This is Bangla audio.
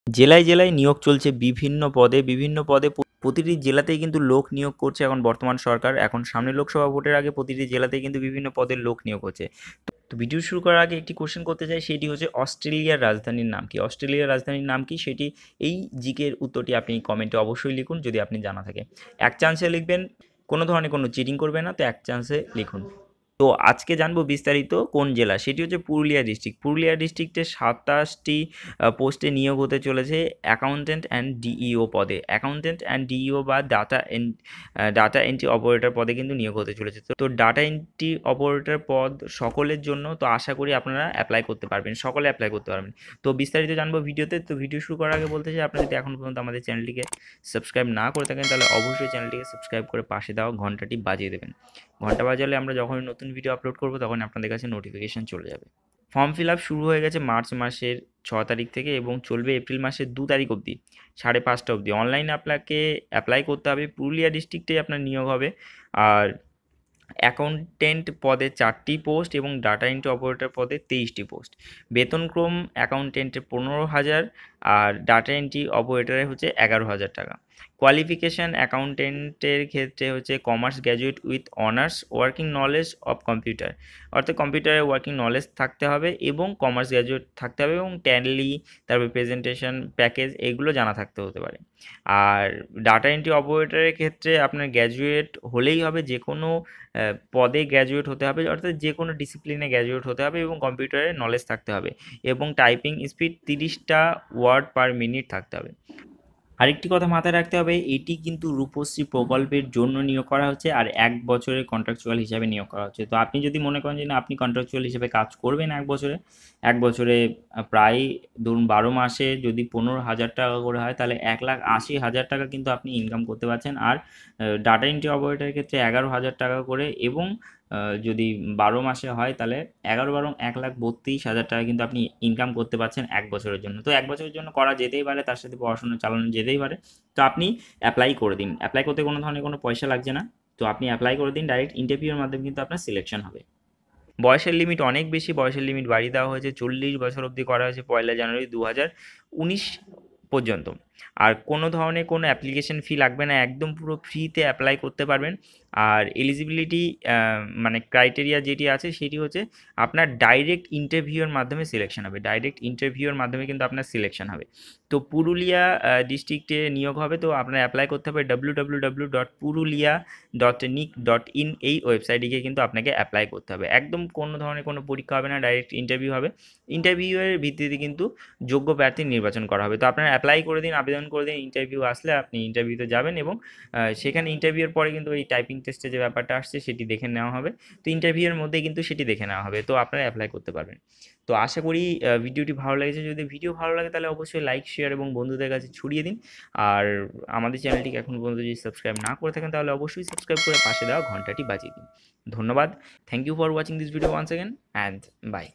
জেলায় জেলায় নিয়োগ চলছে বিভিন্ন পদে প্রতিটি জেলাতেই কিন্তু লোক নিয়োগ করছে এখন বর্তমান সরকার। এখন সামনে লোকসভা ভোটের আগে প্রতিটি জেলাতেই কিন্তু বিভিন্ন পদের লোক নিয়োগ হচ্ছে। তো ভিডিও শুরু করার আগে একটি কোশ্চেন করতে চাই, সেটি হচ্ছে অস্ট্রেলিয়ার রাজধানীর নাম কি? অস্ট্রেলিয়ার রাজধানীর নাম কি সেটি, এই জিকের উত্তরটি আপনি কমেন্টে অবশ্যই লিখুন যদি আপনি জানা থাকে। এক চান্সে লিখবেন, কোনো ধরনের কোনো চিটিং করবে না, তো এক চান্সে লিখুন। তো আজকে জানবো বিস্তারিত কোন জেলা, সেটি হচ্ছে পুরুলিয়া ডিস্ট্রিক্ট। পুরুলিয়া ডিস্ট্রিক্টে 27টি পোস্টে নিয়োগ হতে চলেছে অ্যাকাউন্টেন্ট অ্যান্ড ডিইও পদে। অ্যাকাউন্টেন্ট অ্যান্ড ডিইও বা ডাটা এন্ট্রি অপারেটর পদে কিন্তু নিয়োগ হতে চলেছে। তো ডাটা এন্ট্রি অপারেটর পদ সকলের জন্য, তো আশা করি আপনারা অ্যাপ্লাই করতে পারবেন, সকলে অ্যাপ্লাই করতে পারবেন। তো বিস্তারিত জানবো ভিডিওতে। তো ভিডিও শুরু করার আগে বলতে চাই, আপনারা যদি এখনও পর্যন্ত আমাদের চ্যানেলটিকে সাবস্ক্রাইব না করে থাকেন তাহলে অবশ্যই চ্যানেলটিকে সাবস্ক্রাইব করে পাশে দেওয়া ঘন্টাটি বাজিয়ে দেবেন। ঘন্টা বাজালে আমরা যখনই নতুন ভিডিও আপলোড করবো তখন আপনাদের কাছে নোটিফিকেশান চলে যাবে। ফর্ম ফিল আপ শুরু হয়ে গেছে মার্চ মাসের 6 তারিখ থেকে এবং চলবে এপ্রিল মাসের 2 তারিখ অবধি, 5:30 অবধি। অনলাইনে আপনাকে অ্যাপ্লাই করতে হবে। পুরুলিয়া ডিস্ট্রিক্টেই আপনার নিয়োগ হবে। আর অ্যাকাউন্টেন্ট পদে 4টি পোস্ট এবং ডাটা এন্ট্রি অপারেটর পদে 23টি পোস্ট। বেতনক্রম অ্যাকাউন্টেন্টে 15,000 আর ডাটা এন্ট্রি অপারেটরে হচ্ছে 11,000 টাকা। কোয়ালিফিকেশান অ্যাকাউন্টেন্টের ক্ষেত্রে হচ্ছে commerce graduate with honours working knowledge of computer, অর্থাৎ কম্পিউটারে ওয়ার্কিং নলেজ থাকতে হবে এবং কমার্স গ্র্যাজুয়েট থাকতে হবে এবং ট্যালি, তারপরে প্রেজেন্টেশন প্যাকেজ এগুলো জানা থাকতে হতে পারে। আর ডাটা এন্ট্রি অপারেটরের ক্ষেত্রে আপনার গ্র্যাজুয়েট হলেই হবে, যে কোনো পদে গ্র্যাজুয়েট হতে হবে, অর্থাৎ যে কোনো ডিসিপ্লিনে গ্র্যাজুয়েট হতে হবে এবং কম্পিউটারে নলেজ থাকতে হবে এবং টাইপিং স্পিড 30টা ওয়ার্ড পার মিনিট থাকতে হবে। আরেকটি কথা মাথায় রাখতে হবে, এটি কিন্তু রূপশ্রী প্রকল্পের জন্য নিয়োগ করা হচ্ছে আর 1 বছরের কন্ট্রাকচুয়াল হিসাবে নিয়োগ করা হচ্ছে। তো আপনি যদি মনে করেন যে না আপনি কন্ট্রাকচুয়াল হিসেবে কাজ করবেন 1 বছরে, 1 বছরে প্রায় ধরুন 12 মাসে যদি 15,000 টাকা করে হয় তাহলে 1,80,000 টাকা কিন্তু আপনি ইনকাম করতে পারছেন। আর ডাটা এন্ট্রি অপারেটরের ক্ষেত্রে 11,000 টাকা করে এবং যদি 12 মাসে হয় তাহলে 11 × 12 1,32,000 টাকা কিন্তু আপনি ইনকাম করতে পারছেন 1 বছরের জন্য। তো 1 বছরের জন্য করা যেতেই পারে, তার সাথে পড়াশোনা চালানো যেতেই পারে। তো আপনি অ্যাপ্লাই করে দিন। অ্যাপ্লাই করতে কোনো ধরনের কোনো পয়সা লাগছে না। তো আপনি অ্যাপ্লাই করে দিন, ডাইরেক্ট ইন্টারভিউর মাধ্যমে কিন্তু আপনার সিলেকশন হবে। বয়সের লিমিট অনেক বেশি, বয়সের লিমিট বাড়িয়ে দেওয়া হয়েছে, 40 বছর অবধি করা হয়েছে 1 জানুয়ারি 2019 পর্যন্ত। আর কোনো ধরনের কোনো অ্যাপ্লিকেশন ফি লাগবে না, একদম পুরো ফ্রিতে অ্যাপ্লাই করতে পারবেন। আর এলিজিবিলিটি মানে ক্রাইটেরিয়া যেটি আছে সেটি হচ্ছে আপনার ডাইরেক্ট ইন্টারভিউয়ের মাধ্যমে সিলেকশন হবে, ডাইরেক্ট ইন্টারভিউয়ের মাধ্যমে কিন্তু আপনার সিলেকশন হবে। তো পুরুলিয়া ডিস্ট্রিক্টে নিয়োগ হবে, তো আপনার অ্যাপ্লাই করতে হবে www.purulia.nic.in এই ওয়েবসাইটে গিয়ে কিন্তু আপনাকে অ্যাপ্লাই করতে হবে। একদম কোনো ধরনের কোনো পরীক্ষা হবে না, ডাইরেক্ট ইন্টারভিউ হবে। ইন্টারভিউয়ের ভিত্তিতে কিন্তু যোগ্য প্রার্থী নির্বাচন করা হবে। তো আপনারা অ্যাপ্লাই করে দিন, আবেদন করে দিন। ইন্টারভিউ আসলে আপনি ইন্টারভিউতে যাবেন এবং সেখানে ইন্টারভিউর পরে কিন্তু এই টাইপিং টেস্টে যে ব্যাপারটা আসছে সেটি দেখে নেওয়া হবে। তো ইন্টারভিউয়ের মধ্যেই কিন্তু সেটি দেখে নেওয়া হবে, তো আপনারা অ্যাপ্লাই করতে পারবেন। তো আশা করি ভিডিওটি ভালো লেগেছে। যদি ভিডিও ভালো লাগে তাহলে অবশ্যই লাইক, শেয়ার এবং বন্ধুদের কাছে ছড়িয়ে দিন। আর আমাদের চ্যানেলটিকে এখন পর্যন্ত যদি সাবস্ক্রাইব না করে থাকেন তাহলে অবশ্যই সাবস্ক্রাইব করে পাশে দেওয়া ঘন্টাটি বাজিয়ে দিন। ধন্যবাদ। Thank you for watching this video once again and by.